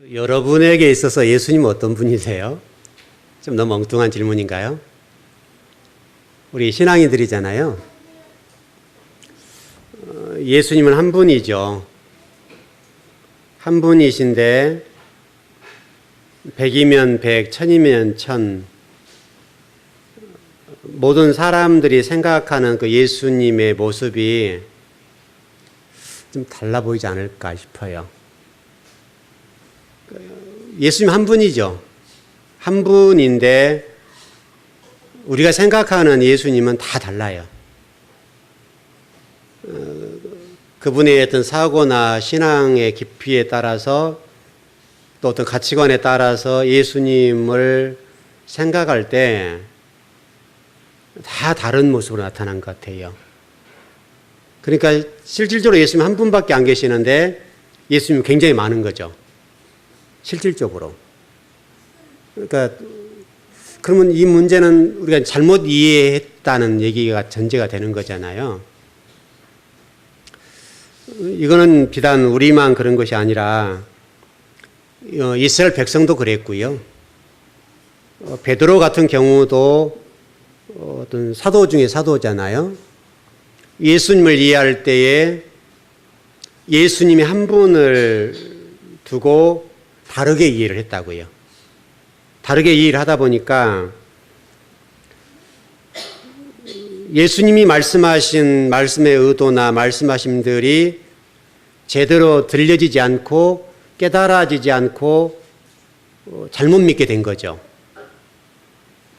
여러분에게 있어서 예수님은 어떤 분이세요? 좀 너무 엉뚱한 질문인가요? 우리 신앙인들이잖아요. 예수님은 한 분이죠. 한 분이신데 100이면 100, 1000이면 1000. 모든 사람들이 생각하는 그 예수님의 모습이 좀 달라 보이지 않을까 싶어요. 예수님 한 분이죠. 한 분인데 우리가 생각하는 예수님은 다 달라요. 그분의 어떤 사고나 신앙의 깊이에 따라서 또 어떤 가치관에 따라서 예수님을 생각할 때 다 다른 모습으로 나타난 것 같아요. 그러니까 실질적으로 예수님 한 분밖에 안 계시는데 예수님이 굉장히 많은 거죠. 실질적으로. 그러니까 그러면 이 문제는 우리가 잘못 이해했다는 얘기가 전제가 되는 거잖아요. 이거는 비단 우리만 그런 것이 아니라 이스라엘 백성도 그랬고요. 베드로 같은 경우도 어떤 사도 중에 사도잖아요. 예수님을 이해할 때에 예수님이 한 분을 두고 다르게 이해를 했다고요. 다르게 이해를 하다 보니까 예수님이 말씀하신 말씀의 의도나 말씀하심들이 제대로 들려지지 않고 깨달아지지 않고 잘못 믿게 된 거죠.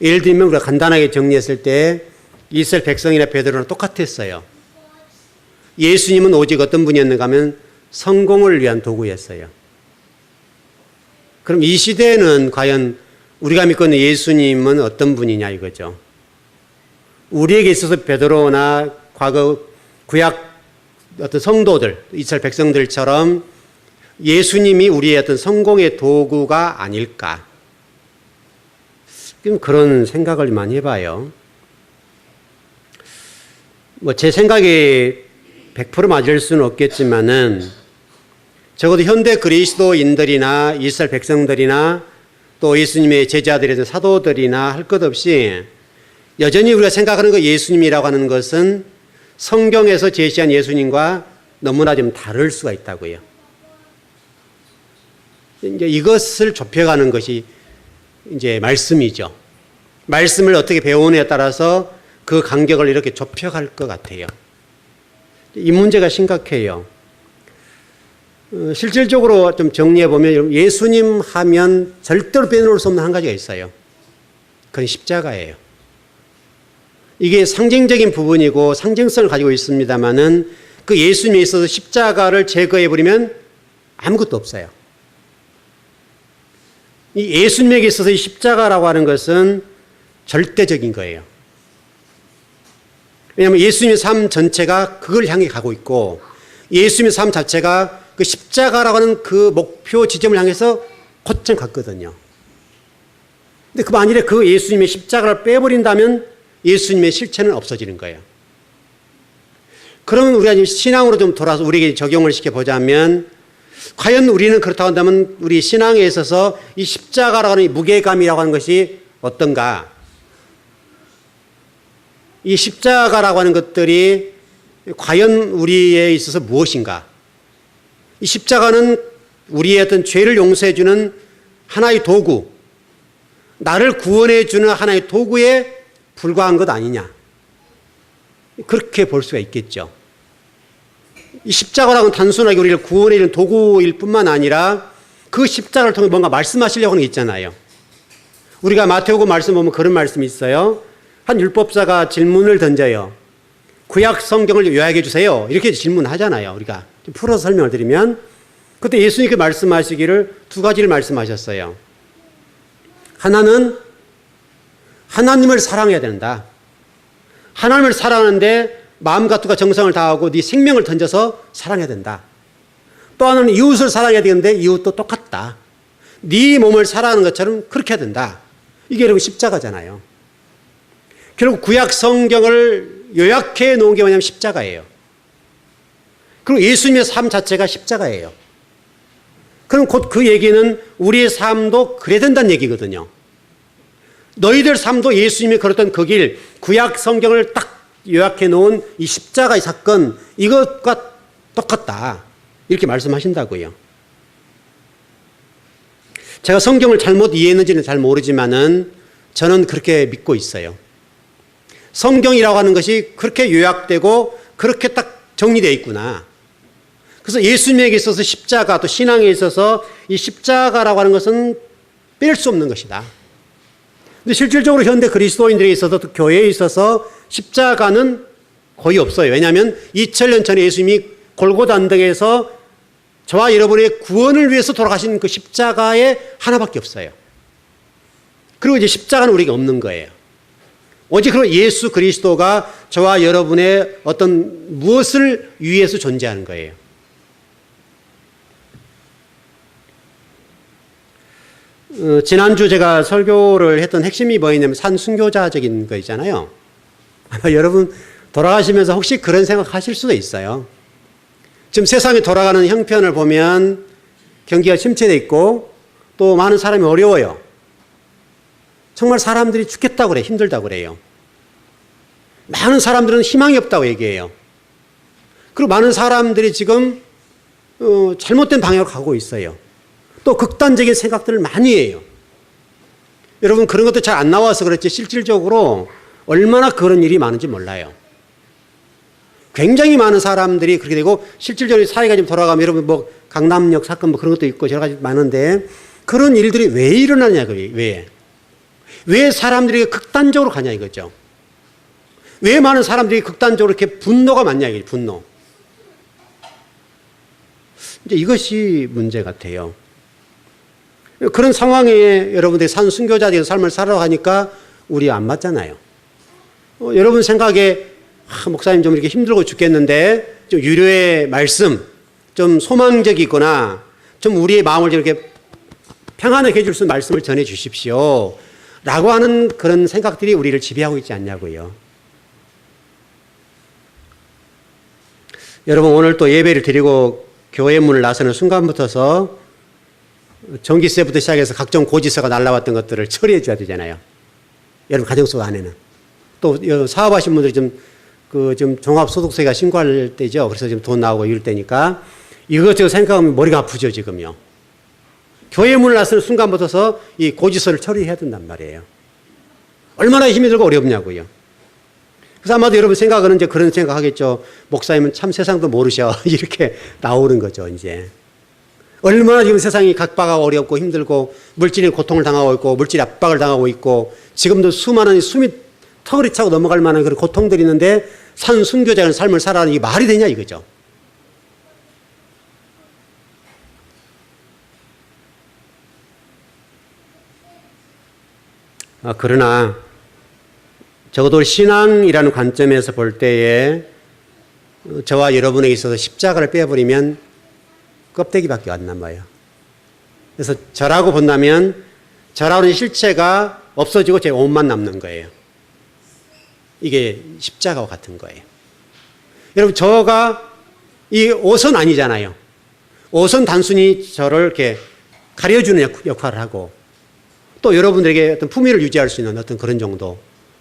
예를 들면 우리가 간단하게 정리했을 때 이스라엘 백성이나 베드로는 똑같았어요. 예수님은 오직 어떤 분이었는가 하면 성공을 위한 도구였어요. 그럼 이 시대에는 과연 우리가 믿고 있는 예수님은 어떤 분이냐 이거죠. 우리에게 있어서 베드로나 과거 구약 어떤 성도들, 이스라엘 백성들처럼 예수님이 우리의 어떤 성공의 도구가 아닐까. 그런 생각을 많이 해봐요. 제 생각이 100% 맞을 수는 없겠지만은 적어도 현대 그리스도인들이나 이스라엘 백성들이나 또 예수님의 제자들이나 사도들이나 할 것 없이 여전히 우리가 생각하는 그 예수님이라고 하는 것은 성경에서 제시한 예수님과 너무나 좀 다를 수가 있다고요. 이제 이것을 좁혀가는 것이 이제 말씀이죠. 말씀을 어떻게 배우느냐에 따라서 그 간격을 이렇게 좁혀갈 것 같아요. 이 문제가 심각해요. 실질적으로 좀 정리해 보면 예수님 하면 절대로 빼놓을 수 없는 한 가지가 있어요. 그건 십자가예요. 이게 상징적인 부분이고 상징성을 가지고 있습니다만은 그 예수님에 있어서 십자가를 제거해 버리면 아무것도 없어요. 이 예수님에게 있어서 이 십자가라고 하는 것은 절대적인 거예요. 왜냐하면 예수님의 삶 전체가 그걸 향해 가고 있고 예수님의 삶 자체가 그 십자가라고 하는 그 목표 지점을 향해서 곧장 갔거든요. 근데 그 만일에 그 예수님의 십자가를 빼버린다면 예수님의 실체는 없어지는 거예요. 그러면 우리가 신앙으로 좀 돌아서 우리에게 적용을 시켜보자면 과연 우리는 그렇다고 한다면 우리 신앙에 있어서 이 십자가라고 하는 이 무게감이라고 하는 것이 어떤가? 이 십자가라고 하는 것들이 과연 우리에 있어서 무엇인가? 이 십자가는 우리의 어떤 죄를 용서해주는 하나의 도구, 나를 구원해주는 하나의 도구에 불과한 것 아니냐. 그렇게 볼 수가 있겠죠. 이 십자가라고는 단순하게 우리를 구원해주는 도구일 뿐만 아니라 그 십자가를 통해 뭔가 말씀하시려고 하는 게 있잖아요. 우리가 마태복음 말씀 보면 그런 말씀이 있어요. 한 율법사가 질문을 던져요. 구약 성경을 요약해 주세요. 이렇게 질문하잖아요. 우리가 좀 풀어서 설명을 드리면 그때 예수님께 말씀하시기를 두 가지를 말씀하셨어요. 하나는 하나님을 사랑해야 된다. 하나님을 사랑하는데 마음과 뜻과 정성을 다하고 네 생명을 던져서 사랑해야 된다. 또 하나는 이웃을 사랑해야 되는데 이웃도 똑같다. 네 몸을 사랑하는 것처럼 그렇게 해야 된다. 이게 여러분 십자가잖아요. 결국 구약 성경을 요약해 놓은 게 뭐냐면 십자가예요. 그리고 예수님의 삶 자체가 십자가예요. 그럼 곧 그 얘기는 우리의 삶도 그래야 된다는 얘기거든요. 너희들 삶도 예수님이 걸었던 그 길, 구약 성경을 딱 요약해 놓은 이 십자가의 사건, 이것과 똑같다. 이렇게 말씀하신다고요. 제가 성경을 잘못 이해했는지는 잘 모르지만은 저는 그렇게 믿고 있어요. 성경이라고 하는 것이 그렇게 요약되고 그렇게 딱 정리되어 있구나. 그래서 예수님에게 있어서 십자가, 또 신앙에 있어서 이 십자가라고 하는 것은 뺄 수 없는 것이다. 근데 실질적으로 현대 그리스도인들에 있어서, 또 교회에 있어서 십자가는 거의 없어요. 왜냐하면 2000년 전에 예수님이 골고다 언덕에서 저와 여러분의 구원을 위해서 돌아가신 그 십자가에 하나밖에 없어요. 그리고 이제 십자가는 우리가 없는 거예요. 오직 그런 예수 그리스도가 저와 여러분의 어떤 무엇을 위해서 존재하는 거예요. 지난주 제가 설교를 했던 핵심이 뭐였냐면 산순교자적인 거 있잖아요. 아마 여러분 돌아가시면서 혹시 그런 생각하실 수도 있어요. 지금 세상에 돌아가는 형편을 보면 경기가 침체되어 있고 또 많은 사람이 어려워요. 정말 사람들이 죽겠다고 그래, 힘들다고 그래요. 많은 사람들은 희망이 없다고 얘기해요. 그리고 많은 사람들이 지금 잘못된 방향으로 가고 있어요. 또 극단적인 생각들을 많이 해요. 여러분 그런 것도 잘 안 나와서 그렇지 실질적으로 얼마나 그런 일이 많은지 몰라요. 굉장히 많은 사람들이 그렇게 되고 실질적으로 사회가 좀 돌아가면 여러분 뭐 강남역 사건 뭐 그런 것도 있고 여러 가지 많은데 그런 일들이 왜 일어나냐, 왜 사람들이 극단적으로 가냐 이거죠. 왜 많은 사람들이 극단적으로 이렇게 분노가 많냐 이게 분노. 이제 이것이 문제 같아요. 그런 상황에 여러분들이 산순교자적인 삶을 살아가니까 우리 안 맞잖아요. 여러분 생각에 목사님 좀 이렇게 힘들고 죽겠는데 좀 유료의 말씀, 좀 소망적이거나 좀 우리의 마음을 좀 이렇게 평안하게 해줄 수 있는 말씀을 전해 주십시오. 라고 하는 그런 생각들이 우리를 지배하고 있지 않냐고요. 여러분 오늘 또 예배를 드리고 교회 문을 나서는 순간부터서 전기세부터 시작해서 각종 고지서가 날라왔던 것들을 처리해 줘야 되잖아요. 여러분 가정 속 안에는. 또 사업하신 분들이 좀 종합소득세가 신고할 때죠. 그래서 지금 돈 나오고 이럴 때니까 이것저것 생각하면 머리가 아프죠 지금요. 교회 문을 나서는 순간부터서 이 고지서를 처리해야 된단 말이에요. 얼마나 힘이 들고 어렵냐고요. 그래서 아마도 여러분 생각은 이제 그런 생각하겠죠. 목사님은 참 세상도 모르셔. 이렇게 나오는 거죠 이제. 얼마나 지금 세상이 각박하고 어렵고 힘들고 물질의 고통을 당하고 있고 물질의 압박을 당하고 있고 지금도 수많은 숨이 턱을 차고 넘어갈 만한 그런 고통들이 있는데 산순교자는 삶을 살아가는 게 말이 되냐 이거죠. 그러나 적어도 신앙이라는 관점에서 볼 때에 저와 여러분에게 있어서 십자가를 빼버리면 껍데기밖에 안 남아요. 그래서 저라고 본다면 저라는 실체가 없어지고 제 옷만 남는 거예요. 이게 십자가와 같은 거예요. 여러분 저가 이 옷은 아니잖아요. 옷은 단순히 저를 이렇게 가려주는 역할을 하고 또 여러분들에게 어떤 품위를 유지할 수 있는 어떤 그런 정도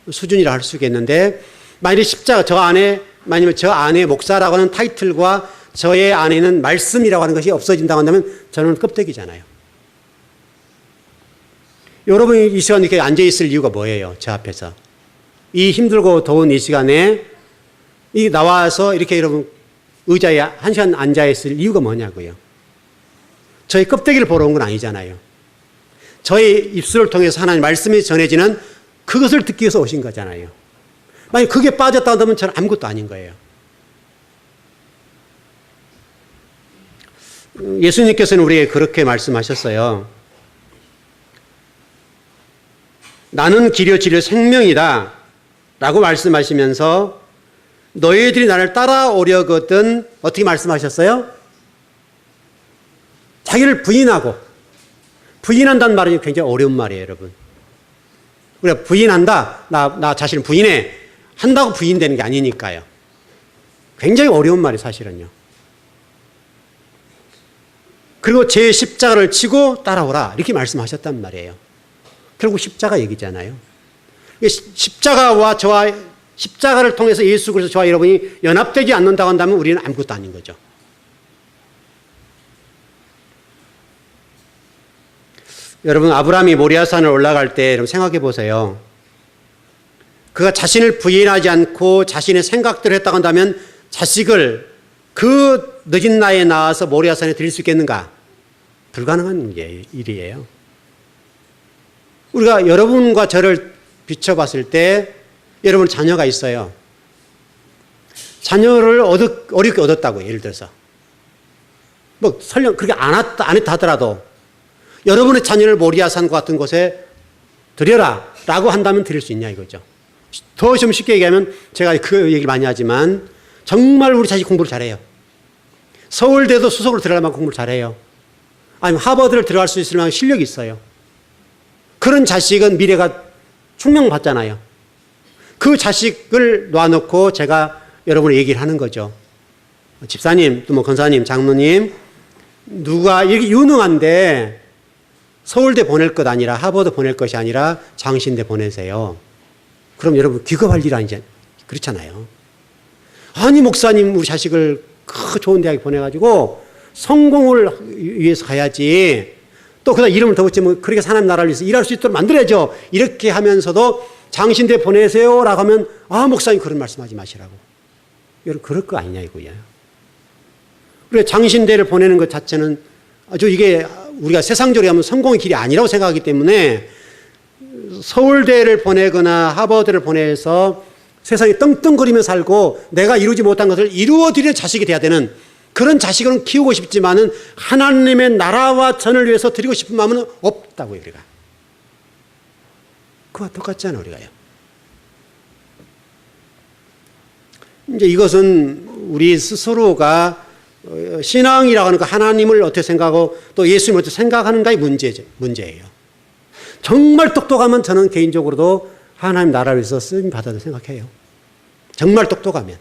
수준이라 할 수 있겠는데 만약에 십자가 만약에 저 안에 목사라고 하는 타이틀과 저의 안에는 말씀이라고 하는 것이 없어진다고 한다면 저는 껍데기잖아요. 여러분이 이 시간 이렇게 앉아있을 이유가 뭐예요? 저 앞에서. 이 힘들고 더운 이 시간에 나와서 이렇게 여러분 의자에 한 시간 앉아있을 이유가 뭐냐고요. 저희 껍데기를 보러 온 건 아니잖아요. 저의 입술을 통해서 하나님 말씀이 전해지는 그것을 듣기 위해서 오신 거잖아요. 만약 그게 빠졌다 한다면 저는 아무것도 아닌 거예요. 예수님께서는 우리에게 그렇게 말씀하셨어요. 나는 길이요 진리요 생명이다 라고 말씀하시면서 너희들이 나를 따라오려거든 어떻게 말씀하셨어요? 자기를 부인한다는 말은 굉장히 어려운 말이에요 여러분. 우리가 부인한다, 나 자신을 부인해 한다고 부인되는 게 아니니까요. 굉장히 어려운 말이 사실은요. 그리고 제 십자가를 지고 따라오라. 이렇게 말씀하셨단 말이에요. 결국 십자가 얘기잖아요. 십자가와 십자가를 통해서 예수 그리스도 저와 여러분이 연합되지 않는다고 한다면 우리는 아무것도 아닌 거죠. 여러분, 아브라함이 모리아산을 올라갈 때 여러분 생각해 보세요. 그가 자신을 부인하지 않고 자신의 생각대로 했다고 한다면 자식을 그 늦은 나이에 낳아서 모리아산에 드릴 수 있겠는가? 불가능한 일이에요. 우리가 여러분과 저를 비춰봤을 때 여러분 자녀가 있어요. 자녀를 어렵게 얻었다고 예를 들어서. 뭐 설령 그렇게 안 했다 하더라도 여러분의 자녀를 모리아산과 같은 곳에 드려라 라고 한다면 드릴 수 있냐 이거죠. 더 좀 쉽게 얘기하면 제가 그 얘기를 많이 하지만 정말 우리 자식 공부를 잘해요. 서울대도 수석으로 들어갈 만큼 공부를 잘해요. 아니면 하버드를 들어갈 수 있을 만큼 실력이 있어요. 그런 자식은 미래가 충명받잖아요. 그 자식을 놔놓고 제가 여러분의 얘기를 하는 거죠. 집사님, 또 뭐 권사님, 장로님, 누가 이렇게 유능한데 서울대 보낼 것 아니라 하버드 보낼 것이 아니라 장신대 보내세요. 그럼 여러분 기겁할 일 아니잖아요. 그렇잖아요. 아니 목사님 우리 자식을 그 좋은 대학에 보내가지고 성공을 위해서 가야지. 또 그다음 이름을 더 붙이면 그렇게 하나님 나라를 위해서 일할 수 있도록 만들어야죠. 이렇게 하면서도 장신대 보내세요라고 하면 아 목사님 그런 말씀하지 마시라고. 여러분 그럴 거 아니냐 이거예요. 그래 장신대를 보내는 것 자체는 아주 이게 우리가 세상적으로 하면 성공의 길이 아니라고 생각하기 때문에 서울대를 보내거나 하버드를 보내서 세상에 떵떵거리며 살고 내가 이루지 못한 것을 이루어드리는 자식이 돼야 되는 그런 자식은 키우고 싶지만은 하나님의 나라와 전을 위해서 드리고 싶은 마음은 없다고요, 우리가. 그와 똑같잖아요, 우리가요. 이제 이것은 우리 스스로가 신앙이라고 하는 그 하나님을 어떻게 생각하고 또 예수님을 어떻게 생각하는가의 문제예요. 정말 똑똑하면 저는 개인적으로도 하나님 나라를 위해서 쓰임 받아도 생각해요. 정말 똑똑하면.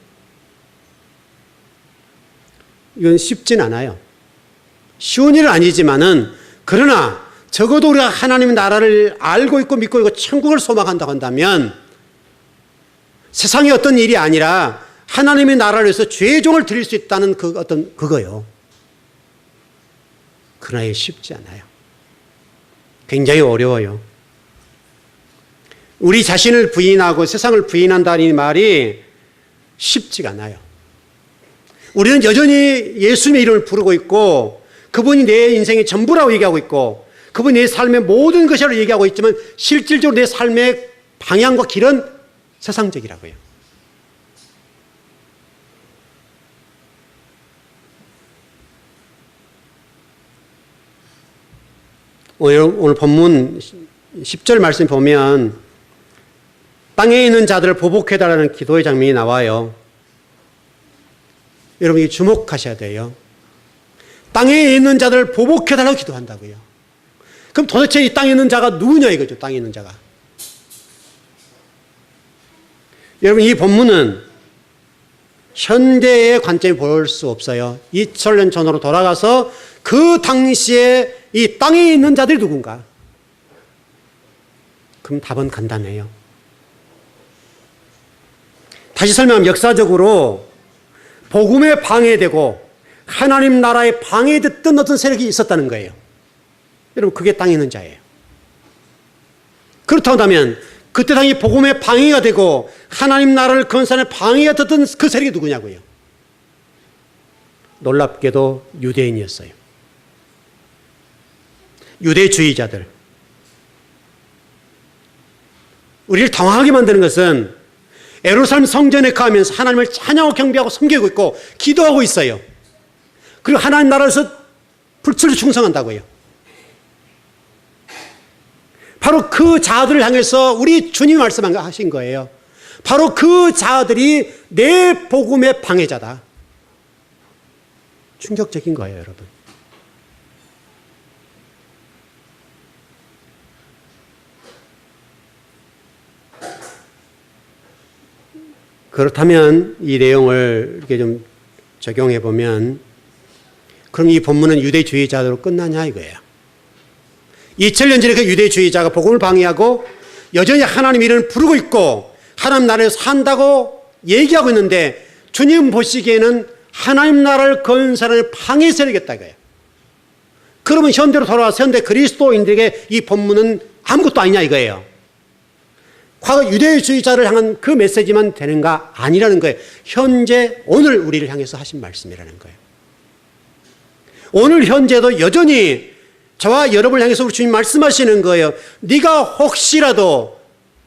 이건 쉽진 않아요. 쉬운 일은 아니지만은 그러나 적어도 우리가 하나님의 나라를 알고 있고 믿고 있고 천국을 소망한다고 한다면 세상의 어떤 일이 아니라 하나님의 나라를 위해서 죄종을 드릴 수 있다는 그거요. 그러나 이게 쉽지 않아요. 굉장히 어려워요. 우리 자신을 부인하고 세상을 부인한다는 말이 쉽지가 않아요. 우리는 여전히 예수님의 이름을 부르고 있고 그분이 내 인생의 전부라고 얘기하고 있고 그분이 내 삶의 모든 것이라고 얘기하고 있지만 실질적으로 내 삶의 방향과 길은 세상적이라고요. 오늘 본문 10절 말씀 보면 땅에 있는 자들을 보복해달라는 기도의 장면이 나와요. 여러분 이 주목하셔야 돼요. 땅에 있는 자들을 보복해달라고 기도한다고요. 그럼 도대체 이 땅에 있는 자가 누구냐 이거죠. 땅에 있는 자가. 여러분 이 본문은 현대의 관점에 볼 수 없어요. 2000년 전으로 돌아가서 그 당시에 이 땅에 있는 자들이 누군가? 그럼 답은 간단해요. 다시 설명하면 역사적으로 복음에 방해되고 하나님 나라에 방해됐던 어떤 세력이 있었다는 거예요. 여러분 그게 땅에 있는 자예요. 그렇다고 한다면 그때 당시 복음에 방해가 되고 하나님 나라를 건설에 방해가 됐던 그 세력이 누구냐고요. 놀랍게도 유대인이었어요. 유대주의자들. 우리를 당황하게 만드는 것은 예루살렘 성전에 가면서 하나님을 찬양하고 경배하고 섬기고 있고 기도하고 있어요. 그리고 하나님 나라에서 불철로 충성한다고요. 바로 그 자들을 향해서 우리 주님이 말씀하신 거예요. 바로 그 자들이 내 복음의 방해자다. 충격적인 거예요, 여러분. 그렇다면 이 내용을 이렇게 좀 적용해 보면 그럼 이 본문은 유대주의자로 끝나냐 이거예요. 2000년 전에 그 유대주의자가 복음을 방해하고 여전히 하나님 이름을 부르고 있고 하나님 나라에 산다고 얘기하고 있는데 주님 보시기에는 하나님 나라를 건설을 방해해야겠다 이거예요. 그러면 현대로 돌아와서 현대 그리스도인들에게 이 본문은 아무것도 아니냐 이거예요. 과거 유대주의자를 향한 그 메시지만 되는가? 아니라는 거예요. 현재 오늘 우리를 향해서 하신 말씀이라는 거예요. 오늘 현재도 여전히 저와 여러분을 향해서 우리 주님 말씀하시는 거예요. 네가 혹시라도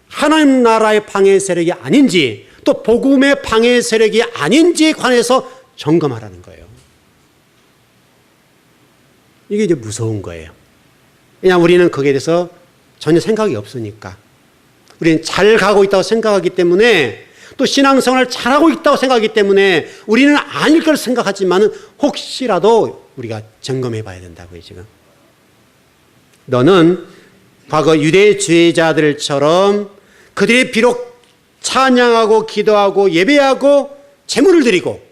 하나님 나라의 방해 세력이 아닌지 또 복음의 방해 세력이 아닌지에 관해서 점검하라는 거예요. 이게 이제 무서운 거예요. 그냥 우리는 거기에 대해서 전혀 생각이 없으니까. 우리는 잘 가고 있다고 생각하기 때문에 또 신앙생활을 잘하고 있다고 생각하기 때문에 우리는 아닐 걸 생각하지만 혹시라도 우리가 점검해 봐야 된다고요, 지금. 너는 과거 유대주의자들처럼 그들이 비록 찬양하고 기도하고 예배하고 제물을 드리고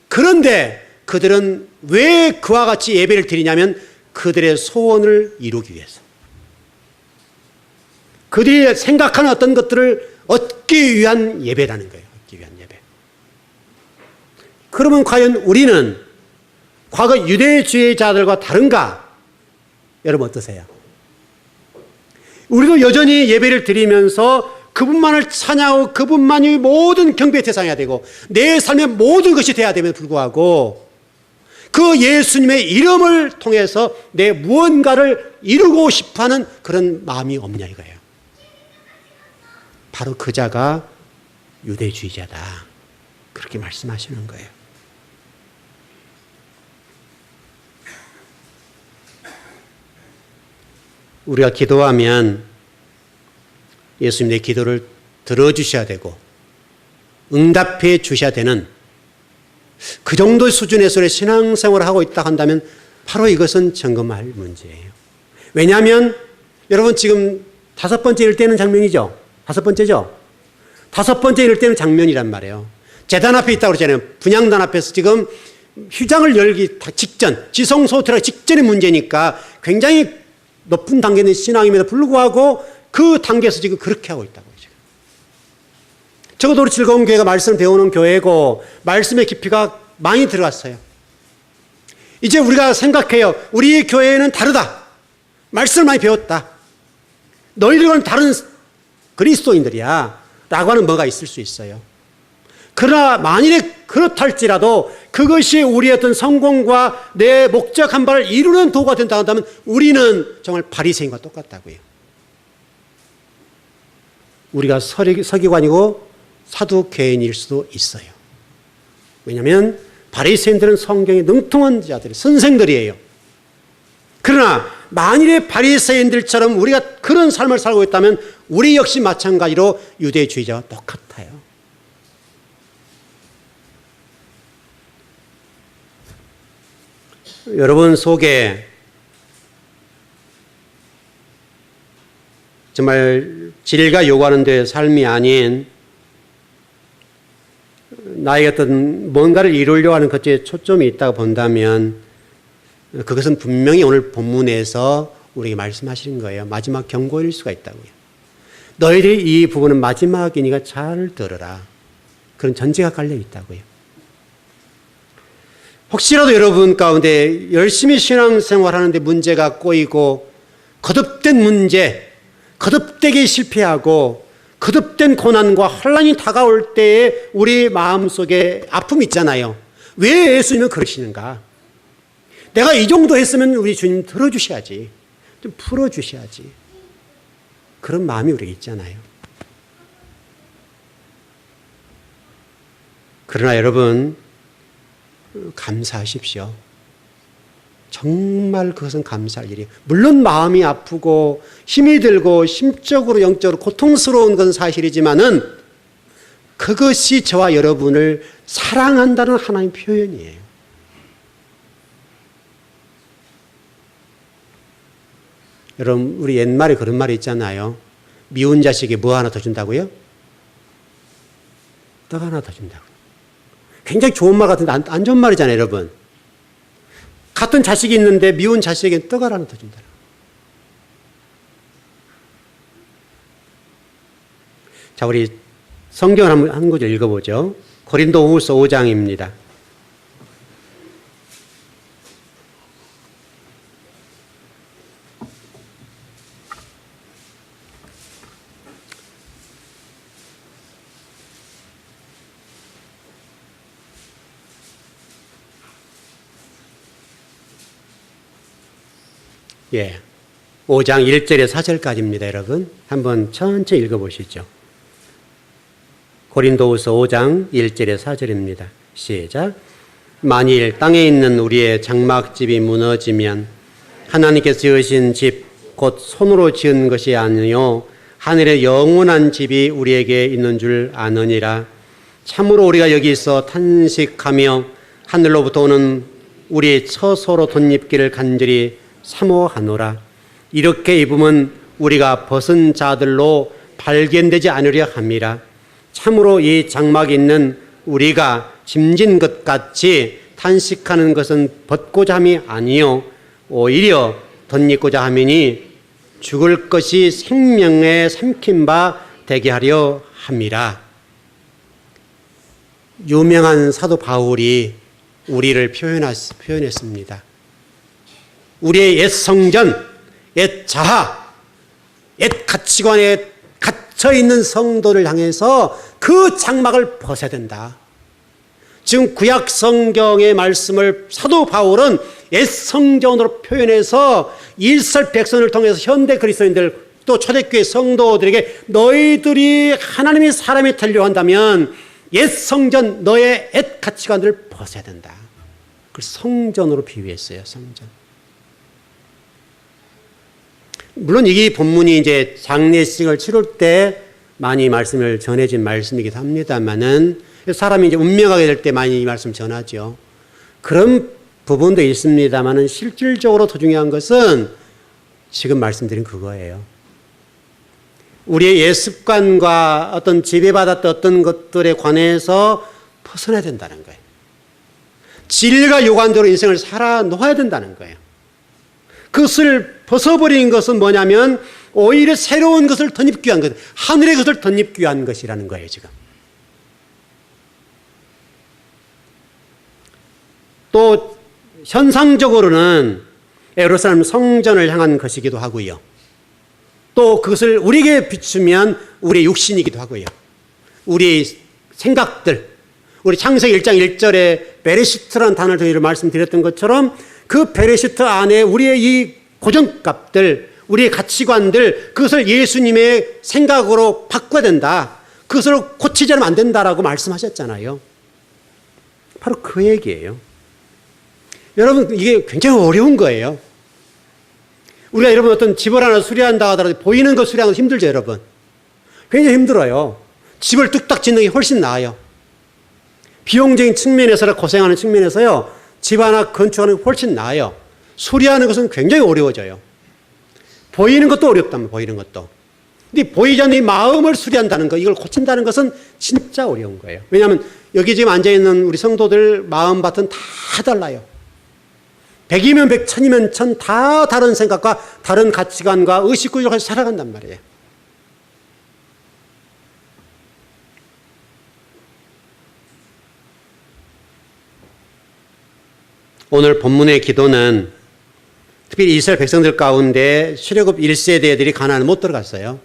그런데 그들은 왜 그와 같이 예배를 드리냐면 그들의 소원을 이루기 위해서. 그들이 생각하는 어떤 것들을 얻기 위한 예배라는 거예요. 얻기 위한 예배. 그러면 과연 우리는 과거 유대주의자들과 다른가? 여러분 어떠세요? 우리도 여전히 예배를 드리면서 그분만을 찬양하고 그분만이 모든 경배의 대상이어야 되고 내 삶의 모든 것이 되어야 됨에도 불구하고 그 예수님의 이름을 통해서 내 무언가를 이루고 싶어하는 그런 마음이 없냐 이거예요. 바로 그 자가 유대주의자다. 그렇게 말씀하시는 거예요. 우리가 기도하면 예수님 내 기도를 들어주셔야 되고 응답해 주셔야 되는 그 정도 수준에서의 신앙생활을 하고 있다 한다면 바로 이것은 점검할 문제예요. 왜냐하면 여러분 지금 5번째 일 때는 장면이죠. 5번째죠. 5번째 일 때는 장면이란 말이에요. 제단 앞에 있다고 그러잖아요. 분향단 앞에서 지금 휘장을 열기 직전, 지성소 들어가기 직전의 문제니까 굉장히 높은 단계는 신앙임에도 불구하고 그 단계에서 지금 그렇게 하고 있다고요. 지금. 적어도 우리 즐거운 교회가 말씀을 배우는 교회고 말씀의 깊이가 많이 들어갔어요. 이제 우리가 생각해요. 우리 교회는 다르다. 말씀을 많이 배웠다. 너희들과는 다른 그리스도인들이야 라고 하는 뭐가 있을 수 있어요. 그러나 만일에 그렇달지라도 그것이 우리의 어떤 성공과 내 목적한 바를 이루는 도구가 된다고 한다면 우리는 정말 바리새인과 똑같다고요. 우리가 서기관이고 사두개인일 수도 있어요. 왜냐하면 바리새인들은 성경에 능통한 자들, 선생들이에요. 그러나 만일에 바리새인들처럼 우리가 그런 삶을 살고 있다면 우리 역시 마찬가지로 유대주의자와 똑같아요. 여러분 속에 정말 진리가 요구하는 데 삶이 아닌 나의 어떤 뭔가를 이루려고 하는 것에 초점이 있다고 본다면 그것은 분명히 오늘 본문에서 우리에게 말씀하시는 거예요. 마지막 경고일 수가 있다고요. 너희들이 이 부분은 마지막이니까 잘 들어라. 그런 전제가 깔려 있다고요. 혹시라도 여러분 가운데 열심히 신앙생활하는데 문제가 꼬이고 거듭된 문제, 거듭되게 실패하고 거듭된 고난과 혼란이 다가올 때에 우리 마음속에 아픔이 있잖아요. 왜 예수님은 그러시는가? 내가 이 정도 했으면 우리 주님 들어주셔야지. 좀 풀어주셔야지. 그런 마음이 우리에게 있잖아요. 그러나 여러분 감사하십시오. 정말 그것은 감사할 일이에요. 물론 마음이 아프고 힘이 들고 심적으로 영적으로 고통스러운 건 사실이지만은 그것이 저와 여러분을 사랑한다는 하나님의 표현이에요. 여러분 우리 옛말에 그런 말이 있잖아요. 미운 자식이 뭐 하나 더 준다고요? 떡 하나 더 준다고. 굉장히 좋은 말 같은데 안 좋은 말이잖아요, 여러분. 같은 자식이 있는데 미운 자식에게는 떡을 하나 더 준다. 자, 우리 성경을 한 구절 읽어보죠. 고린도후서 5장입니다. 예, 5장 1절에 4절까지입니다. 여러분 한번 천천히 읽어보시죠. 고린도후서 5장 1절에 4절입니다. 시작. 만일 땅에 있는 우리의 장막집이 무너지면 하나님께서 지으신 집 곧 손으로 지은 것이 아니요 하늘의 영원한 집이 우리에게 있는 줄 아느니라. 참으로 우리가 여기서 탄식하며 하늘로부터 오는 우리 처소로 덧입기를 간절히 사모하노라. 이렇게 입으면 우리가 벗은 자들로 발견되지 않으려 함이라. 참으로 이 장막이 있는 우리가 짐진 것 같이 탄식하는 것은 벗고자 함이 아니요 오히려 덧입고자 함이니 죽을 것이 생명에 삼킨 바 되게 하려 함이라. 유명한 사도 바울이 우리를 표현했습니다. 우리의 옛 성전, 옛 자아, 옛 가치관에 갇혀있는 성도를 향해서 그 장막을 벗어야 된다. 지금 구약 성경의 말씀을 사도 바울은 옛 성전으로 표현해서 일설 백성을 통해서 현대 그리스도인들 또 초대교회 성도들에게 너희들이 하나님의 사람이 되려 한다면 옛 성전, 너의 옛 가치관들을 벗어야 된다. 그걸 성전으로 비유했어요. 성전. 물론 이 본문이 이제 장례식을 치를 때 많이 말씀을 전해진 말씀이기도 합니다만은 사람이 이제 운명하게 될 때 많이 이 말씀 전하죠. 그런 부분도 있습니다만은 실질적으로 더 중요한 것은 지금 말씀드린 그거예요. 우리의 옛 습관과 어떤 지배받았던 어떤 것들에 관해서 벗어나야 된다는 거예요. 진리가 요구한대로 인생을 살아 놓아야 된다는 거예요. 그것을 벗어버린 것은 뭐냐면 오히려 새로운 것을 덧입기 위한 것, 하늘의 것을 덧입기 위한 것이라는 거예요, 지금. 또 현상적으로는 예루살렘 성전을 향한 것이기도 하고요. 또 그것을 우리에게 비추면 우리의 육신이기도 하고요. 우리의 생각들, 우리 창세기 1장 1절에 베레시트라는 단어를 저희를 말씀드렸던 것처럼 그 베레시트 안에 우리의 이 고정값들, 우리의 가치관들, 그것을 예수님의 생각으로 바꿔야 된다. 그것을 고치지 않으면 안 된다라고 말씀하셨잖아요. 바로 그 얘기예요. 여러분, 이게 굉장히 어려운 거예요. 우리가 여러분 어떤 집을 하나 수리한다 하더라도 보이는 거 수리하는 거 힘들죠, 여러분. 굉장히 힘들어요. 집을 뚝딱 짓는 게 훨씬 나아요. 비용적인 측면에서 고생하는 측면에서요, 집 하나 건축하는 게 훨씬 나아요. 수리하는 것은 굉장히 어려워져요. 보이는 것도 어렵다면 보이는 것도. 근데 보이지 않는 이 마음을 수리한다는 거, 이걸 고친다는 것은 진짜 어려운 거예요. 왜냐하면 여기 지금 앉아있는 우리 성도들 마음밭은 다 달라요. 100이면 100, 1000이면 1000, 다 다른 생각과 다른 가치관과 의식구조가 살아간단 말이에요. 오늘 본문의 기도는 특별히 이스라엘 백성들 가운데 출애굽 1세대들이 가나안에 못 들어갔어요.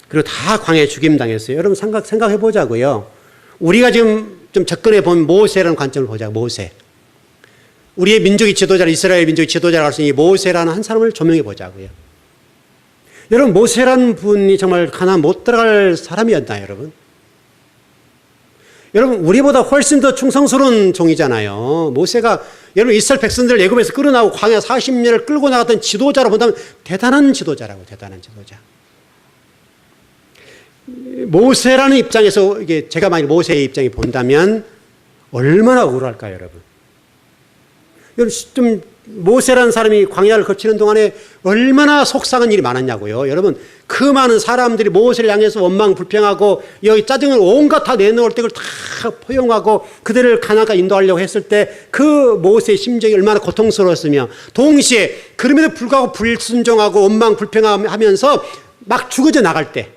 그리고 다 광야에 죽임당했어요. 여러분 생각해 보자고요. 우리가 지금 좀 접근해 본 모세라는 관점을 보자고. 모세. 우리의 민족의 지도자를 이스라엘 민족의 지도자라고 할 수 있는 이 모세라는 한 사람을 조명해 보자고요. 여러분 모세라는 분이 정말 가나안 못 들어갈 사람이었나요, 여러분? 여러분 우리보다 훨씬 더 충성스러운 종이잖아요. 모세가 여러분 이스라엘 백성들을 애굽에서 끌어나오고 광야 40년을 끌고 나갔던 지도자로 본다면 대단한 지도자라고. 대단한 지도자. 모세라는 입장에서 이게 제가 만약 모세의 입장에 본다면 얼마나 억울할까요, 여러분? 좀 모세라는 사람이 광야를 거치는 동안에 얼마나 속상한 일이 많았냐고요. 여러분, 그 많은 사람들이 모세를 향해서 원망 불평하고 여기 짜증을 온갖 다 내놓을 때 그걸 다 포용하고 그들을 가나안가 인도하려고 했을 때 그 모세의 심정이 얼마나 고통스러웠으며, 동시에 그럼에도 불구하고 불순종하고 원망 불평하면서 막 죽어져 나갈 때,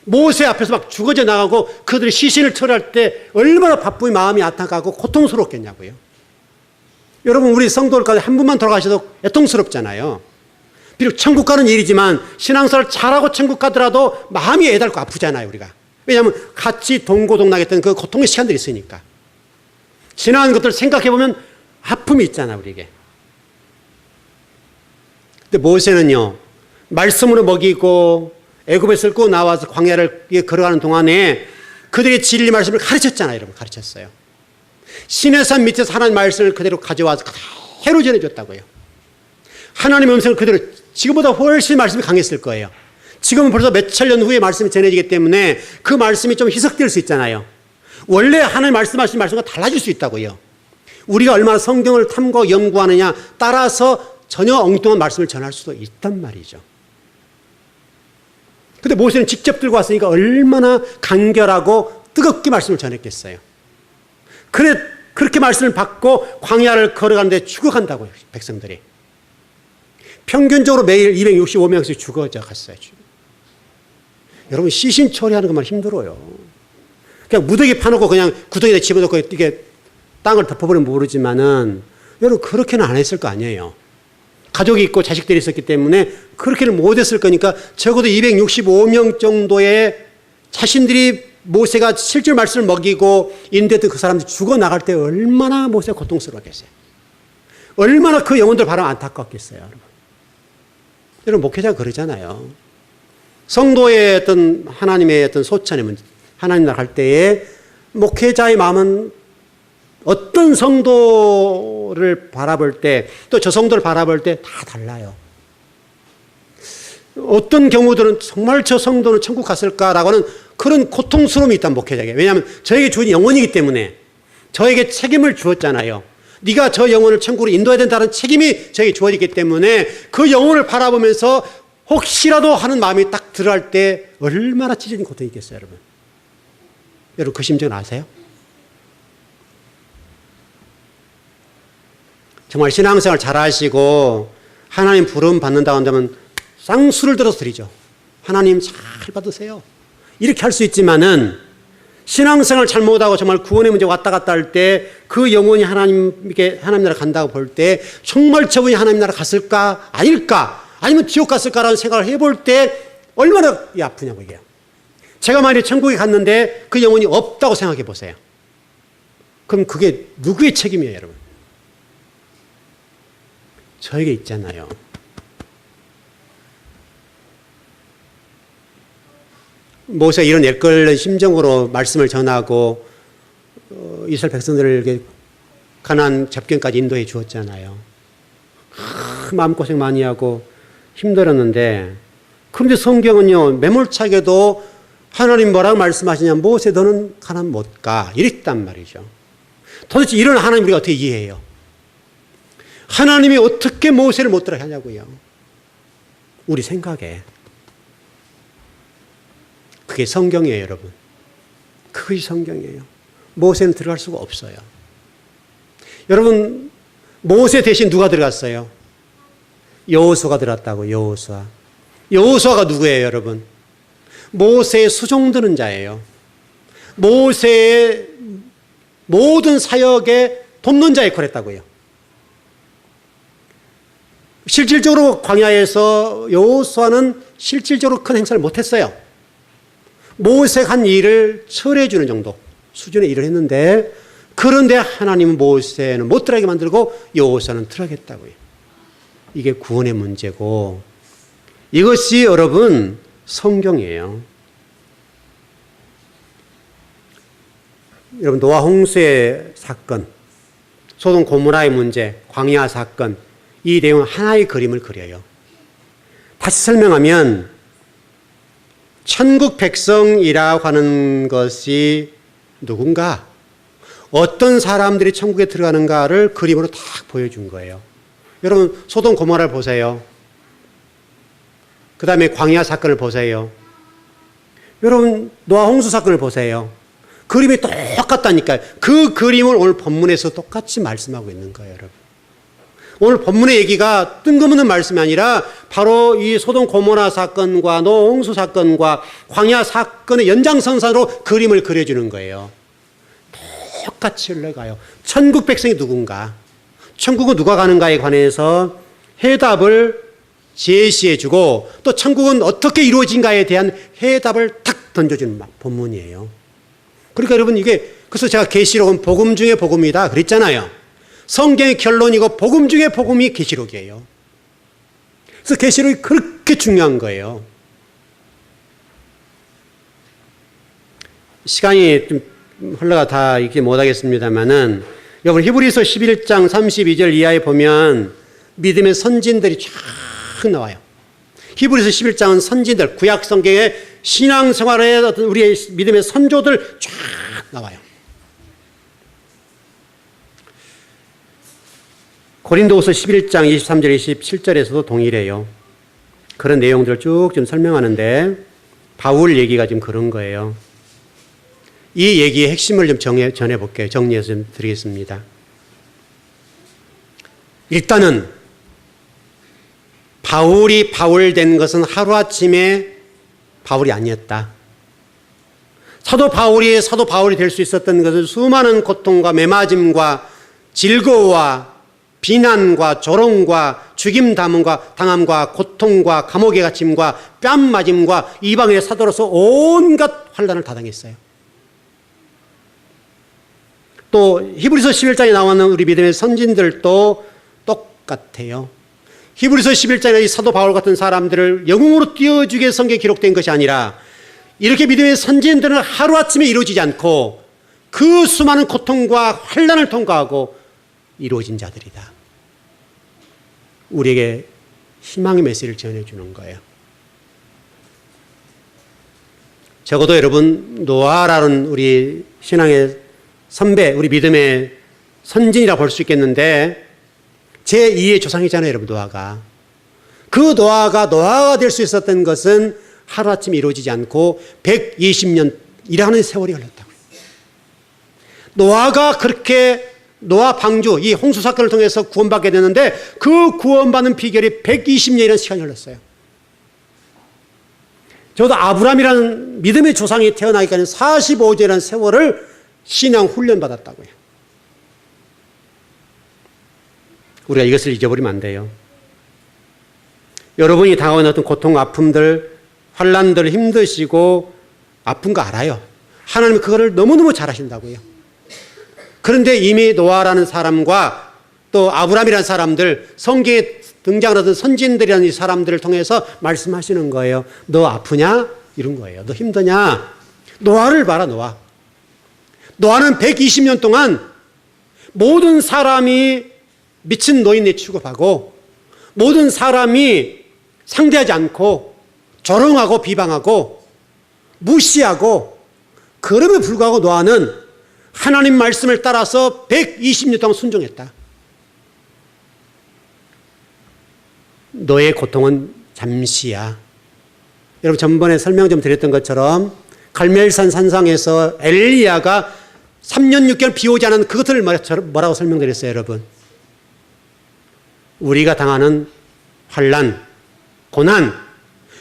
모세 앞에서 막 죽어져 나가고 그들이 시신을 처리할 때 얼마나 바쁘게 마음이 아타가고 고통스럽겠냐고요. 여러분, 우리 성도들 가운데 한 분만 돌아가셔도 애통스럽잖아요. 비록 천국 가는 일이지만 신앙생활 잘하고 천국 가더라도 마음이 애달고 아프잖아요, 우리가. 왜냐하면 같이 동고동락했던 그 고통의 시간들이 있으니까. 지나간 것들을 생각해보면 아픔이 있잖아요, 우리에게. 근데 모세는요, 말씀으로 먹이고 애굽에서 끌고 나와서 광야를 걸어가는 동안에 그들의 진리 말씀을 가르쳤잖아요, 여러분. 가르쳤어요. 시내산 밑에서 하나님 말씀을 그대로 가져와서 그대로 전해줬다고요. 하나님의 음성을 그대로, 지금보다 훨씬 말씀이 강했을 거예요. 지금은 벌써 몇천 년 후에 말씀이 전해지기 때문에 그 말씀이 좀 희석될 수 있잖아요. 원래 하나님 말씀하신 말씀과 달라질 수 있다고요. 우리가 얼마나 성경을 탐구하고 연구하느냐 따라서 전혀 엉뚱한 말씀을 전할 수도 있단 말이죠. 근데 모세는 직접 들고 왔으니까 얼마나 간결하고 뜨겁게 말씀을 전했겠어요. 그렇게 말씀을 받고 광야를 걸어가는데 죽어간다고요, 백성들이. 평균적으로 매일 265명씩 죽어져 갔어요. 여러분, 시신 처리하는 것만 힘들어요. 그냥 무더기 파놓고 그냥 구덩이에 집어넣고 이게 땅을 덮어버리면 모르지만은, 여러분, 그렇게는 안 했을 거 아니에요. 가족이 있고 자식들이 있었기 때문에 그렇게는 못했을 거니까 적어도 265명 정도의 자신들이 모세가 실제로 말씀을 먹이고 인도했던 그 사람들이 죽어나갈 때 얼마나 모세가 고통스러웠겠어요. 얼마나 그 영혼들 바로 안타깝겠어요. 여러분, 목회자가 그러잖아요. 성도의 어떤 하나님의 어떤 소천의 문제, 하나님 나갈 때에 목회자의 마음은 어떤 성도를 바라볼 때, 또 저 성도를 바라볼 때 다 달라요. 어떤 경우들은 정말 저 성도는 천국 갔을까라고 하는 그런 고통스러움이 있단 목회자에게. 왜냐하면 저에게 주은 영혼이기 때문에 저에게 책임을 주었잖아요. 네가 저 영혼을 천국으로 인도해야 된다는 책임이 저에게 주어지기 때문에 그 영혼을 바라보면서 혹시라도 하는 마음이 딱 들어갈 때 얼마나 찢어진 고통이 있겠어요, 여러분. 여러분, 그 심정은 아세요? 정말 신앙생활 잘하시고 하나님 부름 받는다고 한다면 쌍수를 들어서 드리죠. 하나님 잘 받으세요. 이렇게 할 수 있지만은 신앙생활 잘못하고 정말 구원의 문제 왔다 갔다 할 때 그 영혼이 하나님 나라 간다고 볼 때 정말 저분이 하나님 나라 갔을까 아닐까 아니면 지옥 갔을까라는 생각을 해볼 때 얼마나 아프냐고 이게요. 제가 만약에 천국에 갔는데 그 영혼이 없다고 생각해 보세요. 그럼 그게 누구의 책임이에요, 여러분? 저에게 있잖아요. 모세가 이런 애끓는 심정으로 말씀을 전하고 이스라엘 백성들에게 가나안 접견까지 인도해 주었잖아요. 마음고생 많이 하고 힘들었는데, 그런데 성경은요, 매몰차게도 하나님 뭐라고 말씀하시냐, 모세 너는 가나안 못 가, 이랬단 말이죠. 도대체 이런 하나님 우리가 어떻게 이해해요? 하나님이 어떻게 모세를 못 들어가게 하냐고요. 우리 생각에. 그게 성경이에요, 여러분. 그것이 성경이에요. 모세는 들어갈 수가 없어요. 여러분, 모세 대신 누가 들어갔어요? 여호수아가 들어갔다고, 여호수아. 여호수아가 누구예요, 여러분? 모세의 수종드는 자예요. 모세의 모든 사역에 돕는 자 역할을 했다고요. 실질적으로 광야에서 여호수아는 실질적으로 큰 행사를 못했어요. 모세가 한 일을 처리해 주는 정도 수준의 일을 했는데, 그런데 하나님은 모세는 못 들어가게 만들고 여호수아는 들어가겠다고요. 이게 구원의 문제고, 이것이 여러분 성경이에요. 여러분, 노아 홍수의 사건, 소돔 고모라의 문제, 광야 사건, 이 내용은 하나의 그림을 그려요. 다시 설명하면 천국 백성이라고 하는 것이 누군가? 어떤 사람들이 천국에 들어가는가를 그림으로 딱 보여준 거예요. 여러분 소돔 고모라를 보세요. 그 다음에 광야 사건을 보세요. 여러분 노아 홍수 사건을 보세요. 그림이 똑같다니까요. 그 그림을 오늘 본문에서 똑같이 말씀하고 있는 거예요, 여러분. 오늘 본문의 얘기가 뜬금없는 말씀이 아니라 바로 이 소돔 고모라 사건과 노아 홍수 사건과 광야 사건의 연장선상으로 그림을 그려주는 거예요. 똑같이 흘러가요. 천국 백성이 누군가, 천국은 누가 가는가에 관해서 해답을 제시해주고 또 천국은 어떻게 이루어진가에 대한 해답을 탁 던져주는 본문이에요. 그러니까 여러분 이게 그래서 제가 계시록은 복음 중에 복음이다 그랬잖아요. 성경의 결론이고 복음 중에 복음이 계시록이에요. 그래서 계시록이 그렇게 중요한 거예요. 시간이 좀 흘러가 다 읽지 못하겠습니다만은 여러분 히브리서 11장 32절 이하에 보면 믿음의 선진들이 쫙 나와요. 히브리서 11장은 선진들, 구약 성경의 신앙생활의 어떤 우리의 믿음의 선조들 쫙 나와요. 고린도후서 11장 23절 27절에서도 동일해요. 그런 내용들을 쭉 좀 설명하는데 바울 얘기가 지금 그런 거예요. 이 얘기의 핵심을 좀 전해볼게요. 정리해서 좀 드리겠습니다. 일단은 바울이 바울 된 것은 하루아침에 바울이 아니었다. 사도 바울이 될 수 있었던 것은 수많은 고통과 매맞음과 즐거움과 비난과 조롱과 죽임 당함과 고통과 감옥에 갇힘과 뺨 맞음과 이방인의 사도로서 온갖 환난을 다 당했어요. 또 히브리서 11장에 나오는 우리 믿음의 선진들도 똑같아요. 히브리서 11장에 이 사도 바울 같은 사람들을 영웅으로 띄워주기 위해 성경에 기록된 것이 아니라 이렇게 믿음의 선진들은 하루아침에 이루어지지 않고 그 수많은 고통과 환난을 통과하고 이루어진 자들이다. 우리에게 희망의 메시지를 전해주는 거예요. 적어도 여러분 노아라는 우리 신앙의 선배, 우리 믿음의 선진이라 볼 수 있겠는데 제2의 조상이잖아요, 여러분. 노아가. 그 노아가 될 수 있었던 것은 하루아침에 이루어지지 않고 120년 일하는 세월이 흘렀다고요. 노아가 그렇게 노아 방주, 이 홍수 사건을 통해서 구원받게 되는데 그 구원받는 비결이 120년이라는 시간이 흘렀어요. 저도 아브라함이라는 믿음의 조상이 태어나기까지 45년이라는 세월을 신앙 훈련 받았다고요. 우리가 이것을 잊어버리면 안 돼요. 여러분이 당하는 어떤 고통, 아픔들, 환난들 힘드시고 아픈 거 알아요. 하나님은 그거를 너무너무 잘 하신다고요. 그런데 이미 노아라는 사람과 또 아브라함이라는 사람들, 성경에 등장하던 선진들이라는 이 사람들을 통해서 말씀하시는 거예요. 너 아프냐? 이런 거예요. 너 힘드냐? 노아를 봐라, 노아. 노아는 120년 동안 모든 사람이 미친 노인에 취급하고 모든 사람이 상대하지 않고 조롱하고 비방하고 무시하고 그럼에 불구하고 노아는 하나님 말씀을 따라서 120년 동안 순종했다. 너의 고통은 잠시야. 여러분 전번에 설명 좀 드렸던 것처럼 갈멜산 산상에서 엘리야가 3년 6개월 비 오지 않은 그것을 뭐라고 설명드렸어요, 여러분? 우리가 당하는 환난, 고난,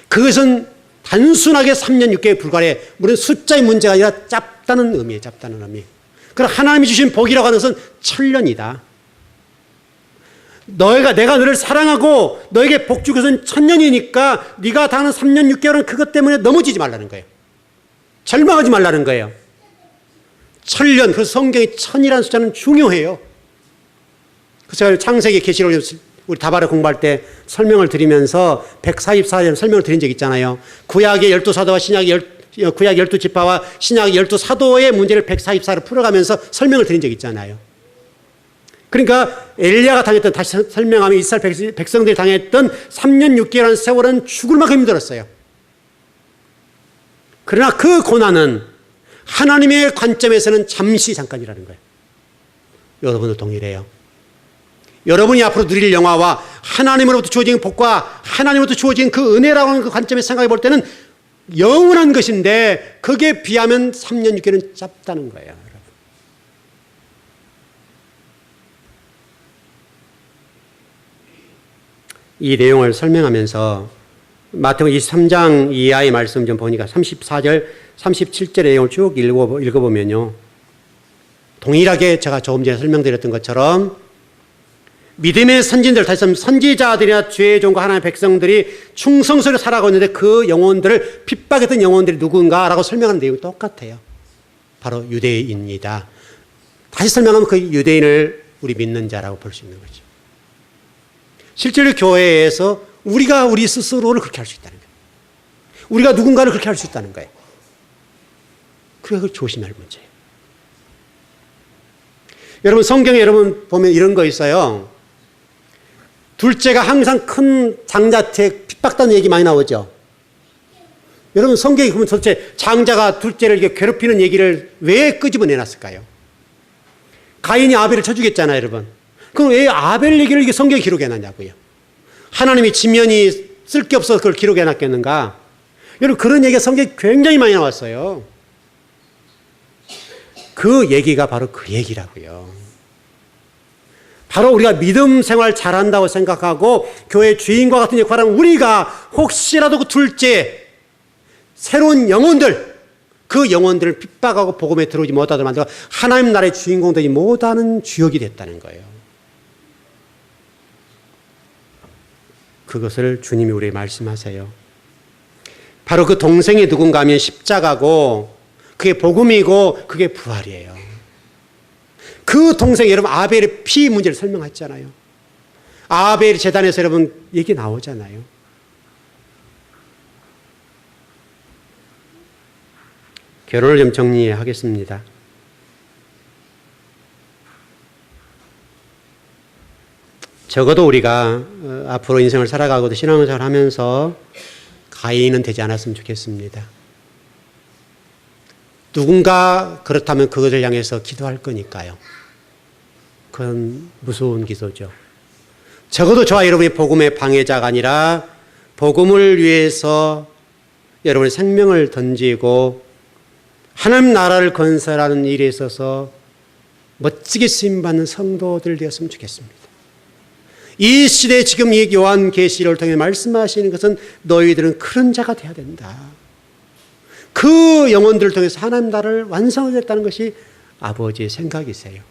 그것은 단순하게 3년 6개월에 불과해. 물론 숫자의 문제가 아니라 짧다는 의미예요, 짧다는 의미. 그럼 하나님이 주신 복이라고 하는 것은 천년이다. 내가 너를 사랑하고 너에게 복 주기 위해서는 천년이니까 네가 당하는 3년 6개월은 그것 때문에 넘어지지 말라는 거예요. 절망하지 말라는 거예요. 천년, 그 성경의 천이라는 숫자는 중요해요. 그래서 제가 창세기 계시록 우리 다발을 공부할 때 설명을 드리면서 144년 설명을 드린 적 있잖아요. 구약의 12사도와 구약 12지파와 신약의 12사도의 문제를 144로 풀어가면서 설명을 드린 적 있잖아요. 그러니까 엘리야가 당했던, 다시 설명하면 이스라엘 백성들이 당했던 3년 6개월이라는 세월은 죽을 만큼 힘들었어요. 그러나 그 고난은 하나님의 관점에서는 잠깐이라는 거예요. 여러분도 동일해요. 여러분이 앞으로 누릴 영화와 하나님으로부터 주어진 복과 하나님으로부터 주어진 그 은혜라고 하는 그 관점에서 생각해 볼 때는 영원한 것인데 거기에 비하면 3년 6개월은 짧다는 거예요. 여러분. 이 내용을 설명하면서 마태복음 23장 이하의 말씀 좀 보니까 34절, 37절의 내용을 쭉 읽어보면요. 동일하게 제가 조금 전에 설명드렸던 것처럼 믿음의 선진들, 다시 말하면 선지자들이나 죄의 종과 하나님의 백성들이 충성스럽게 살아가고 있는데 그 영혼들을 핍박했던 영혼들이 누군가라고 설명하는 내용이 똑같아요. 바로 유대인이다. 다시 설명하면 그 유대인을 우리 믿는 자라고 볼 수 있는 거죠. 실제로 교회에서 우리가 우리 스스로를 그렇게 할 수 있다는 거예요. 우리가 누군가를 그렇게 할 수 있다는 거예요. 그래서 그걸 조심해야 할 문제예요. 여러분 성경에 여러분 보면 이런 거 있어요. 둘째가 항상 큰 장자한테 핍박받는 얘기 많이 나오죠. 여러분 성경에 보면 도대체 장자가 둘째를 이렇게 괴롭히는 얘기를 왜 끄집어내놨을까요? 가인이 아벨을 쳐 죽였잖아요, 여러분. 그럼 왜 아벨 얘기를 이게 성경에 기록해놨냐고요? 하나님이 지면이 쓸 게 없어서 그걸 기록해놨겠는가? 여러분 그런 얘기가 성경에 굉장히 많이 나왔어요. 그 얘기가 바로 그 얘기라고요. 바로 우리가 믿음 생활 잘한다고 생각하고 교회 주인과 같은 역할을 하는 우리가 혹시라도 그 둘째 새로운 영혼들, 그 영혼들을 핍박하고 복음에 들어오지 못하도록 만들고 하나님 나라의 주인공 되지 못하는 주역이 됐다는 거예요. 그것을 주님이 우리에게 말씀하세요. 바로 그 동생이 누군가 하면 십자가고 그게 복음이고 그게 부활이에요. 그 동생 여러분 아벨의 피 문제를 설명했잖아요. 아벨 재단에서 여러분 얘기 나오잖아요. 결론을 좀 정리하겠습니다. 적어도 우리가 앞으로 인생을 살아가고도 신앙생활을 하면서 가인은 되지 않았으면 좋겠습니다. 누군가 그렇다면 그것을 향해서 기도할 거니까요. 그건 무서운 기도죠. 적어도 저와 여러분이 복음의 방해자가 아니라 복음을 위해서 여러분의 생명을 던지고 하나님 나라를 건설하는 일에 있어서 멋지게 쓰임받는 성도들 되었으면 좋겠습니다. 이 시대에 지금 이 요한계시를 통해 말씀하시는 것은 너희들은 그런 자가 되어야 된다. 그 영혼들을 통해서 하나님 나라를 완성하겠다는 것이 아버지의 생각이세요.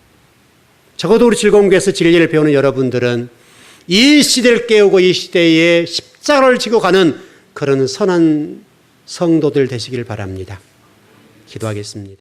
적어도 우리 즐거움교회에서 진리를 배우는 여러분들은 이 시대를 깨우고 이 시대에 십자가를 지고 가는 그런 선한 성도들 되시길 바랍니다. 기도하겠습니다.